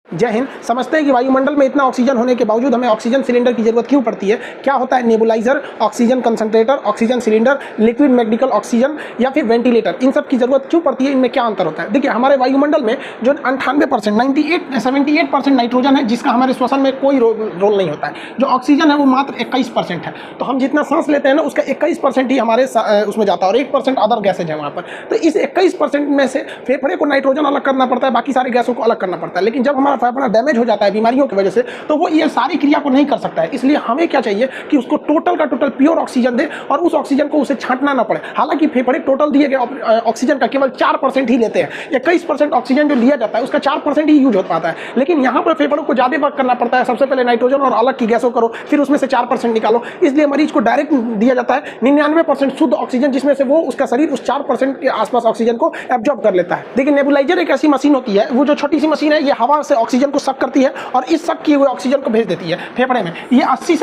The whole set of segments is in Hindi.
जय हिंद। समझते हैं कि वायुमंडल में इतना ऑक्सीजन होने के बावजूद हमें ऑक्सीजन सिलेंडर की जरूरत क्यों पड़ती है। क्या होता है nebuliser, oxygen concentrator, oxygen cylinder, liquid medical oxygen या फिर वेंटिलेटर, इन सब की जरूरत क्यों पड़ती है, इनमें क्या अंतर होता है। देखिए, हमारे वायुमंडल में जो 98% 78% नाइट्रोजन है, जिसका हमारे श्वसन में कोई रोल नहीं होता है। जो ऑक्सीजन है वो मात्र 21% है। तो हम जितना सांस लेते हैं ना, उसका 21% ही हमारे उसमें जाता है और 1% अदर गैसेज है वहाँ पर। तो इस 21% में से फेफड़े को नाइट्रोजन अलग करना पड़ता है, बाकी सारी गैसों को अलग करना पड़ता है। लेकिन जब हमारा फेफड़ा डैमेज हो जाता है बीमारियों की वजह से, तो वो ये सारी क्रिया को नहीं कर सकता है। इसलिए हमें क्या चाहिए कि उसको टोटल का टोटल प्योर ऑक्सीजन दे और उस ऑक्सीजन को उसे छांटना ना पड़े। हालांकि फेफड़े टोटल दिए गए ऑक्सीजन का केवल 4% ही लेते हैं। 21% ऑक्सीजन जो लिया जाता है उसका 4% ही यूज हो पाता है। लेकिन यहाँ पर फेफड़ों को ज्यादा वर्क करना पड़ता है। सबसे पहले नाइट्रोजन और अलग की गैसों करो, फिर उसमें से 4% निकालो। इसलिए मरीज को डायरेक्ट दिया जाता है 99% शुद्ध ऑक्सीजन, जिसमें से वो उसका शरीर उस 4% के आसपास ऑक्सीजन को एब्जॉर्ब कर लेता है। देखिए, नेबुलाइजर एक ऐसी मशीन होती है, वो जो छोटी सी मशीन है, ये हवा से ऑक्सीजन को सक करती है और इस सक किए हुए ऑक्सीजन को भेज देती है फेफड़े में। ये 85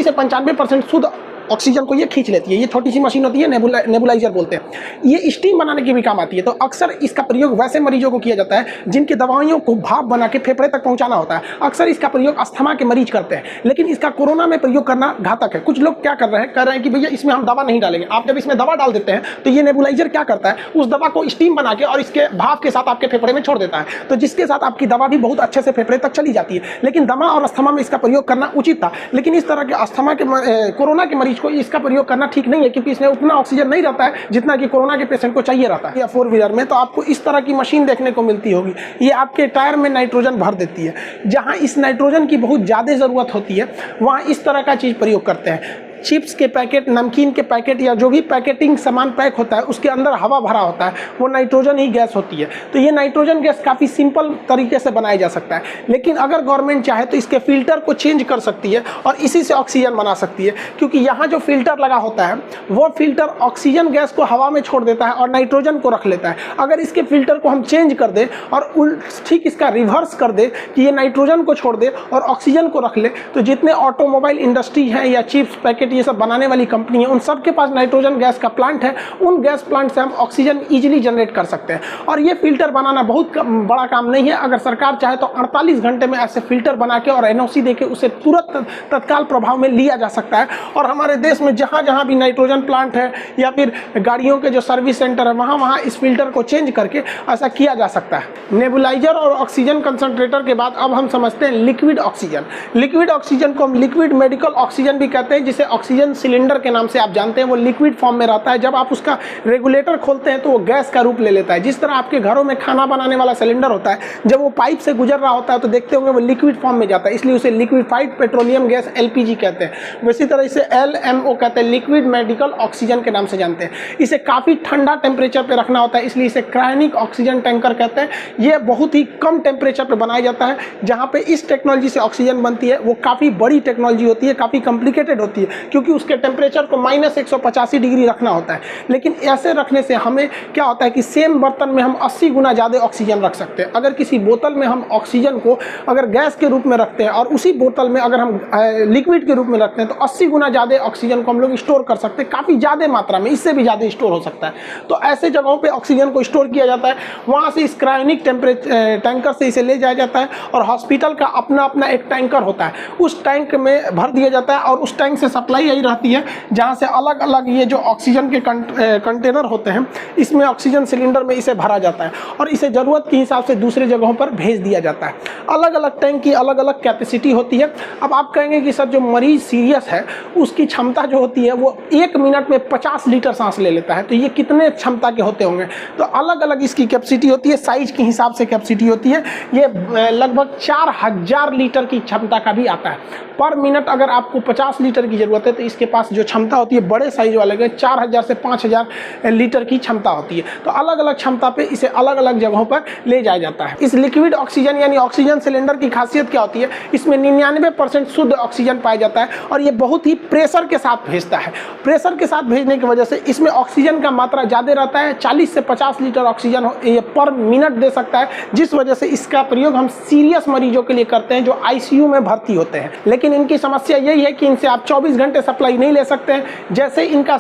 से 95% शुद्ध ऑक्सीजन को ये खींच लेती है। ये छोटी सी मशीन होती है, नेबुलाइजर बोलते हैं। ये स्टीम बनाने की भी काम आती है। तो अक्सर इसका प्रयोग वैसे मरीजों को किया जाता है जिनकी दवाइयों को भाप बना के फेफड़े तक पहुंचाना होता है। अक्सर इसका प्रयोग अस्थमा के मरीज करते हैं, लेकिन इसका कोरोना में प्रयोग करना घातक है। कुछ लोग क्या कर रहे हैं कि भैया इसमें हम दवा नहीं डालेंगे। आप जब इसमें दवा डाल देते हैं तो ये नेबुलाइजर क्या करता है, उस दवा को स्टीम बना के और इसके भाप के साथ आपके फेफड़े में छोड़ देता है, तो जिसके साथ आपकी दवा भी बहुत अच्छे से फेफड़े तक चली जाती है। लेकिन दमा और अस्थमा में इसका प्रयोग करना उचित था, लेकिन इस तरह के अस्थमा के कोरोना के मरीज को इसका प्रयोग करना ठीक नहीं है, क्योंकि इसमें उतना ऑक्सीजन नहीं रहता है जितना कि कोरोना के पेशेंट को चाहिए रहता है। या 4 व्हीलर में तो आपको इस तरह की मशीन देखने को मिलती होगी। ये आपके टायर में नाइट्रोजन भर देती है। जहां इस नाइट्रोजन की बहुत ज्यादा जरूरत होती है, वहां इस तरह का चीज प्रयोग करते हैं। चिप्स के पैकेट, नमकीन के पैकेट या जो भी पैकेटिंग सामान पैक होता है, उसके अंदर हवा भरा होता है, वो नाइट्रोजन ही गैस होती है। तो ये नाइट्रोजन गैस काफ़ी सिंपल तरीके से बनाया जा सकता है। लेकिन अगर गवर्नमेंट चाहे तो इसके फिल्टर को चेंज कर सकती है और इसी से ऑक्सीजन बना सकती है, क्योंकि यहाँ जो फिल्टर लगा होता है वो फिल्टर ऑक्सीजन गैस को हवा में छोड़ देता है और नाइट्रोजन को रख लेता है। अगर इसके फिल्टर को हम चेंज कर दे और ठीक इसका रिवर्स कर दे कि ये नाइट्रोजन को छोड़ दे और ऑक्सीजन को रख ले, तो जितने ऑटोमोबाइल इंडस्ट्री है या चिप्स पैकेट ये सब बनाने वाली कंपनी है, उन सब के पास नाइट्रोजन गैस का प्लांट है। उन गैस प्लांट से हम ऑक्सीजन इजीली जनरेट कर सकते हैं। और ये फिल्टर बनाना बहुत बड़ा काम नहीं है। अगर सरकार चाहे तो 48 घंटे में ऐसे फिल्टर बना के और एनओसी देके उसे तुरंत तत्काल प्रभाव में लिया जा सकता है। और हमारे देश में जहां जहां भी नाइट्रोजन प्लांट है या फिर गाड़ियों के जो सर्विस सेंटर है, वहां वहां इस फिल्टर को चेंज करके ऐसा किया जा सकता है। नेबुलाइजर और ऑक्सीजन कंसंट्रेटर के बाद अब हम समझते हैं लिक्विड ऑक्सीजन। लिक्विड ऑक्सीजन को हम लिक्विड मेडिकल ऑक्सीजन भी कहते हैं, जिसे ऑक्सीजन सिलेंडर के नाम से आप जानते हैं। वो लिक्विड फॉर्म में रहता है। जब आप उसका रेगुलेटर खोलते हैं तो वो गैस का रूप ले लेता है। जिस तरह आपके घरों में खाना बनाने वाला सिलेंडर होता है, जब वो पाइप से गुजर रहा होता है तो देखते होंगे वो लिक्विड फॉर्म में जाता है, इसलिए उसे लिक्विफाइड पेट्रोलियम गैस LPG कहते हैं। वैसी तरह इसे LMO कहते हैं, लिक्विड मेडिकल ऑक्सीजन के नाम से जानते हैं। इसे काफ़ी ठंडा टेम्परेचर पर रखना होता है, इसलिए इसे क्रायोनिक ऑक्सीजन टैंकर कहते हैं। ये बहुत ही कम टेम्परेचर पर बनाया जाता है। जहाँ पे इस टेक्नोलॉजी से ऑक्सीजन बनती है वो काफ़ी बड़ी टेक्नोलॉजी होती है, काफ़ी कॉम्प्लिकेटेड होती है, क्योंकि उसके टेम्परेचर को -185 डिग्री रखना होता है। लेकिन ऐसे रखने से हमें क्या होता है कि सेम बर्तन में हम 80 गुना ज़्यादा ऑक्सीजन रख सकते हैं। अगर किसी बोतल में हम ऑक्सीजन को अगर गैस के रूप में रखते हैं और उसी बोतल में अगर हम लिक्विड के रूप में रखते हैं, तो 80 गुना ज़्यादा ऑक्सीजन को हम लोग स्टोर कर सकते हैं, काफ़ी ज़्यादा मात्रा में, इससे भी ज़्यादा स्टोर हो सकता है। तो ऐसे जगहों पर ऑक्सीजन को स्टोर किया जाता है। वहाँ से इस क्रायोनिक टैंकर से इसे ले जाया जाता है और हॉस्पिटल का अपना अपना एक टैंकर होता है, उस टैंक में भर दिया जाता है और उस टैंक से सप्लाई यही रहती है, जहाँ से अलग अलग ये जो ऑक्सीजन के कंटेनर होते हैं, इसमें ऑक्सीजन सिलेंडर में इसे भरा जाता है और इसे ज़रूरत के हिसाब से दूसरे जगहों पर भेज दिया जाता है। अलग अलग टैंक की अलग अलग कैपेसिटी होती है। अब आप कहेंगे कि सर जो मरीज सीरियस है उसकी क्षमता जो होती है वो 1 मिनट में 50 लीटर सांस ले लेता है, तो ये कितने क्षमता के होते होंगे। तो अलग अलग इसकी कैपेसिटी होती है, साइज के हिसाब से कैपेसिटी होती है। ये लगभग 4000 लीटर की क्षमता का भी आता है। पर मिनट अगर आपको 50 लीटर की ज़रूरत है तो इसके पास जो क्षमता होती है बड़े साइज वाले के 4000 से 5000 लीटर की क्षमता होती है। तो अलग अलग क्षमता पे इसे अलग अलग जगहों पर ले जाया जाता है। इस लिक्विड ऑक्सीजन यानी ऑक्सीजन सिलेंडर की खासियत क्या होती है, इसमें 99% शुद्ध ऑक्सीजन पाया जाता है और ये बहुत ही प्रेशर के साथ भेजता है। प्रेशर के साथ भेजने की वजह से इसमें ऑक्सीजन का मात्रा ज़्यादा रहता है। 40 से 50 लीटर ऑक्सीजन ये पर मिनट दे सकता है, जिस वजह से इसका प्रयोग हम सीरियस मरीजों के लिए करते हैं जो ICU में भर्ती होते हैं। लेकिन इनकी समस्या यही है कि इनसे आप 24 घंटे के सप्लाई नहीं ले सकते हैं। जैसे इनका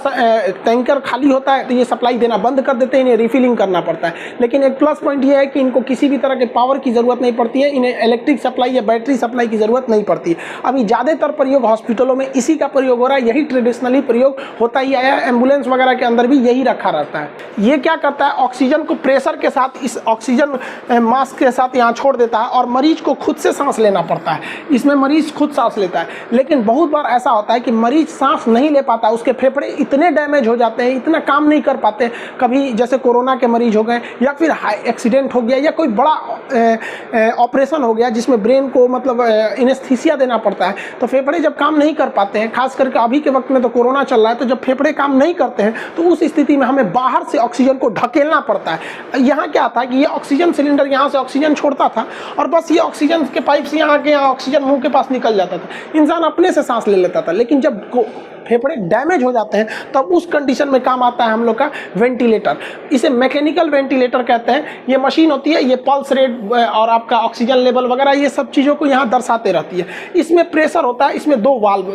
टैंकर खाली होता है तो ये सप्लाई देना बंद कर देते हैं, इन्हें रिफिलिंग करना पड़ता है। लेकिन एक प्लस पॉइंट ये है कि इनको किसी भी तरह के पावर की ज़रूरत नहीं पड़ती है, इन्हें इलेक्ट्रिक सप्लाई या बैटरी सप्लाई की ज़रूरत नहीं पड़ती। अभी ज़्यादातर प्रयोग हॉस्पिटलों में इसी का प्रयोग हो रहा है, यही ट्रेडिशनली प्रयोग होता ही आया है। एम्बुलेंस वगैरह के अंदर भी यही रखा रहता है। ये क्या करता है, ऑक्सीजन को प्रेशर के साथ इस ऑक्सीजन मास्क के साथ यहाँ छोड़ देता है और मरीज को खुद से सांस लेना पड़ता है। इसमें मरीज खुद सांस लेता है, लेकिन बहुत बार ऐसा होता है कि मरीज सांस नहीं ले पाता, उसके फेफड़े इतने डैमेज हो जाते हैं, इतना काम नहीं कर पाते। कभी जैसे कोरोना के मरीज हो गए या फिर एक्सीडेंट हो गया या कोई बड़ा ऑपरेशन हो गया जिसमें ब्रेन को मतलब एनेस्थीसिया देना पड़ता है, तो फेफड़े जब काम नहीं कर पाते हैं, खास करके अभी के वक्त में तो कोरोना चल रहा है, तो जब फेफड़े काम नहीं करते हैं तो उस स्थिति में हमें बाहर से ऑक्सीजन को ढकेलना पड़ता है। यहाँ क्या था कि ये ऑक्सीजन सिलेंडर यहाँ से ऑक्सीजन छोड़ता था और बस ये ऑक्सीजन के पाइप से यहाँ के ऑक्सीजन मुंह के पास निकल जाता था, इंसान अपने से सांस ले लेता था। लेकिन जब फेफड़े डैमेज हो जाते हैं तब उस कंडीशन में काम आता है हम लोग का वेंटिलेटर। इसे मैकेनिकल वेंटिलेटर कहते हैं। ये मशीन होती है, ये पल्स रेट और आपका ऑक्सीजन लेवल वगैरह ये सब चीज़ों को यहाँ दर्शाते रहती है। इसमें प्रेशर होता है, इसमें 2 वाल्व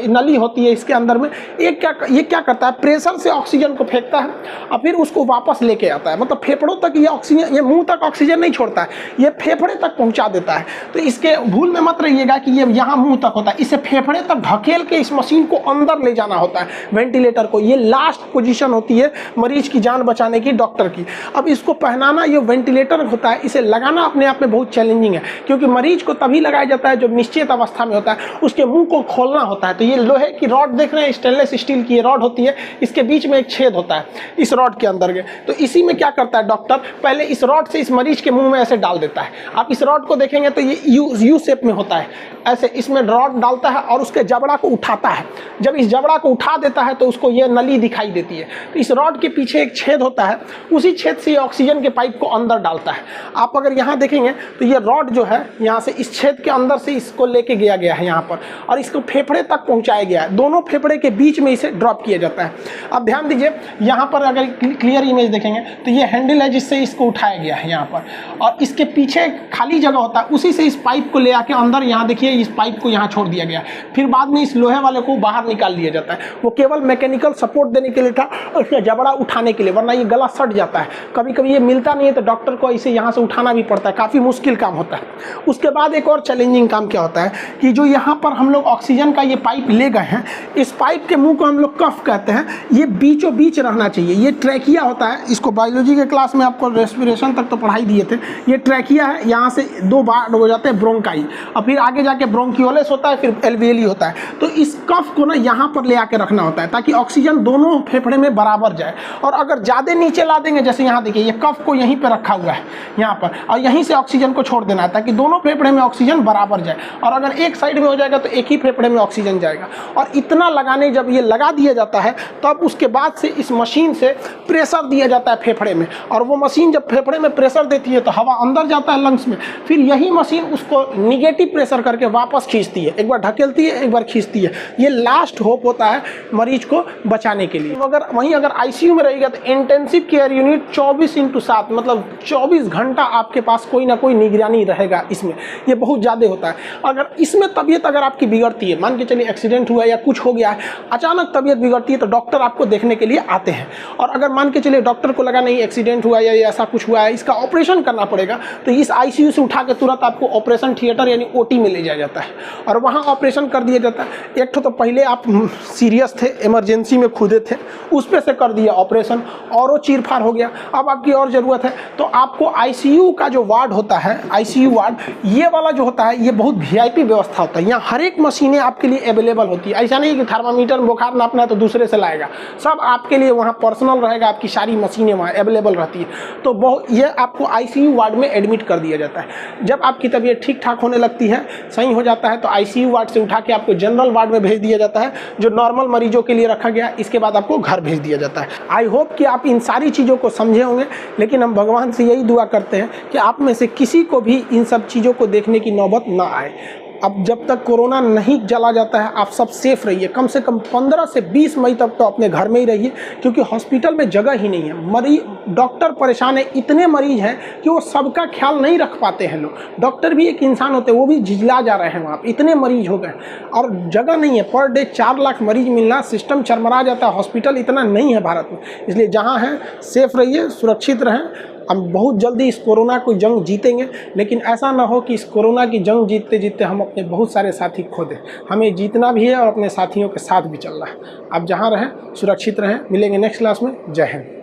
नली होती है इसके अंदर में। ये क्या करता है, प्रेशर से ऑक्सीजन को फेंकता है और फिर उसको वापस लेके आता है। मतलब फेफड़ों तक ये ऑक्सीजन, ये मुंह तक ऑक्सीजन नहीं छोड़ता है, ये फेफड़े तक पहुँचा देता है। तो इसके भूल में मत रहिएगा कि ये यहाँ मुँह तक होता है, इसे फेफड़े तक ढकेल के इस मशीन को अंदर ले जाना होता है वेंटिलेटर को। ये लास्ट पोजीशन होती है मरीज की जान बचाने की, डॉक्टर की। अब इसको पहनाना, ये वेंटिलेटर होता है, इसे लगाना अपने आप में बहुत चैलेंजिंग है, क्योंकि मरीज को तभी लगाया जाता है जब निश्चित अवस्था में होता है, उसके मुंह को खोलना होता है। तो ये लोहे की रॉड देख रहे हैं, स्टेनलेस स्टील की ये रॉड होती है, इसके बीच में एक छेद होता है इस रॉड के अंदर के। तो इसी में क्या करता है डॉक्टर, पहले इस रॉड से इस मरीज के मुंह में ऐसे डाल देता है। आप इस रॉड को देखेंगे तो ये यू शेप में होता है, ऐसे इसमें रॉड डालता है और उसके जबड़ा को उठाता है। जब इस जबड़ा को उठा देता है तो उसको ये नली दिखाई देती है। तो इस रॉड के पीछे एक छेद होता है, उसी छेद से ऑक्सीजन के पाइप को अंदर डालता है। आप अगर यहाँ देखेंगे तो ये रॉड जो है यहाँ से इस छेद के अंदर से इसको लेके गया है यहाँ पर और इसको फेफड़े तक पहुँचाया गया है। दोनों फेफड़े के बीच में इसे ड्रॉप किया जाता है। अब ध्यान दीजिए, यहाँ पर अगर क्लियर इमेज देखेंगे तो ये हैंडल है जिससे इसको उठाया गया है यहाँ पर, और इसके पीछे खाली जगह होता है, उसी से इस पाइप को ले आके अंदर यहाँ देखिए इस पाइप को यहाँ छोड़ दिया गया। फिर बाद में इस लोहे वाले को बाहर निकाल लिया जाता है। वो केवल मैकेनिकल सपोर्ट देने के लिए था और उसका जबड़ा उठाने के लिए, वरना ये गला सट जाता है। कभी कभी ये मिलता नहीं है तो डॉक्टर को इसे यहाँ से उठाना भी पड़ता है, काफ़ी मुश्किल काम होता है। उसके बाद एक और चैलेंजिंग काम क्या होता है कि जो यहाँ पर हम लोग ऑक्सीजन का ये पाइप ले गए हैं, इस पाइप के मुंह को हम लोग कफ कहते हैं, ये बीचों बीच रहना चाहिए। ये ट्रैकिया होता है, इसको बायोलॉजी के क्लास में आपको रेस्पिरेशन तक तो पढ़ाई दिए थे। ये ट्रैकिया है, यहाँ से 2 बार हो जाते हैं ब्रोंकाई और फिर आगे जाके ब्रोंकियोलेस होता है, फिर एल्वियली होता है। तो इस कफ को ना यहाँ पर ले आके रखना होता है ताकि ऑक्सीजन दोनों फेफड़े में बराबर जाए। और अगर ज़्यादा नीचे ला देंगे, जैसे यहाँ देखिए ये कफ को यहीं पे रखा हुआ है यहाँ पर, और यहीं से ऑक्सीजन को छोड़ देना है ताकि दोनों फेफड़े में ऑक्सीजन बराबर जाए। और अगर एक साइड में हो जाएगा तो एक ही फेफड़े में ऑक्सीजन जाएगा। और इतना लगाने जब ये लगा दिया जाता है तब उसके बाद से इस मशीन से प्रेशर दिया जाता है फेफड़े में, और वो मशीन जब फेफड़े में प्रेशर देती है तो हवा अंदर जाता है लंग्स में, फिर यही मशीन उसको निगेटिव प्रेशर करके वापस खींचती है, एक बार ढकेलती है एक बार खींचती है। ये लास्ट होप होता है मरीज को बचाने के लिए। अगर आईसीयू में रहेगा तो इंटेंसिव केयर यूनिट 24/7 मतलब 24 घंटा आपके पास कोई ना कोई निगरानी रहेगा इसमें। ये बहुत ज़्यादा होता है। अगर इसमें तबीयत अगर आपकी बिगड़ती है, मान के चलिए एक्सीडेंट हुआ या कुछ हो गया है, अचानक तबीयत बिगड़ती है तो डॉक्टर आपको देखने के लिए आते हैं। और अगर मान के चलिए डॉक्टर को लगा नहीं एक्सीडेंट हुआ या ऐसा कुछ हुआ है, इसका ऑपरेशन करना पड़ेगा, तो इस आईसीयू से उठा के तुरंत आपको ऑपरेशन थिएटर यानी ओटी में ले जाया जाता है और वहाँ ऑपरेशन कर दिया जाता है। एक तो पहले आप सीरियस थे, इमरजेंसी में खुदे थे, उस पे से कर दिया ऑपरेशन और वो चीर-फाड़ हो गया। अब आपकी और ज़रूरत है तो आपको आईसीयू का जो वार्ड होता है, आईसीयू वार्ड ये वाला जो होता है, ये बहुत वीआईपी व्यवस्था होता है। यहाँ हर एक मशीनें आपके लिए अवेलेबल होती है। ऐसा नहीं कि थर्मामीटर बुखार नापना है तो दूसरे से लाएगा, सब आपके लिए वहाँ पर्सनल रहेगा, आपकी सारी मशीनें वहाँ अवेलेबल रहती है। तो बहुत ये आपको आईसीयू वार्ड में एडमिट कर दिया जाता है। जब आपकी तबीयत ठीक ठाक होने लगती है, सही हो जाता है, तो आईसीयू वार्ड से उठा के आपको जनरल वार्ड में भेज दिया जाता है जो नॉर्मल मरीजों के लिए रखा गया। इसके बाद आपको घर भेज दिया जाता है। आई होप कि आप इन सारी चीज़ों को समझे होंगे, लेकिन हम भगवान से यही दुआ करते हैं कि आप में से किसी को भी इन सब चीज़ों को देखने की नौबत ना आए। अब जब तक कोरोना नहीं चला जाता है आप सब सेफ रहिए, कम से कम 15 से 20 मई तक तो अपने घर में ही रहिए, क्योंकि हॉस्पिटल में जगह ही नहीं है। मरीज डॉक्टर परेशान है, इतने मरीज हैं कि वो सबका ख्याल नहीं रख पाते हैं लोग। डॉक्टर भी एक इंसान होते हैं, वो भी झिझला जा रहे हैं वहाँ पे, इतने मरीज हो गए और जगह नहीं है। पर डे 4 लाख मरीज मिलना, सिस्टम चरमरा जाता है। हॉस्पिटल इतना नहीं है भारत में, इसलिए जहाँ हैं सेफ रहिए, सुरक्षित रहें। हम बहुत जल्दी इस कोरोना को जंग जीतेंगे, लेकिन ऐसा ना हो कि इस कोरोना की जंग जीतते जीतते हम अपने बहुत सारे साथी खो दें। हमें जीतना भी है और अपने साथियों के साथ भी चलना है। आप जहाँ रहें सुरक्षित रहें। मिलेंगे नेक्स्ट क्लास में। जय हिंद।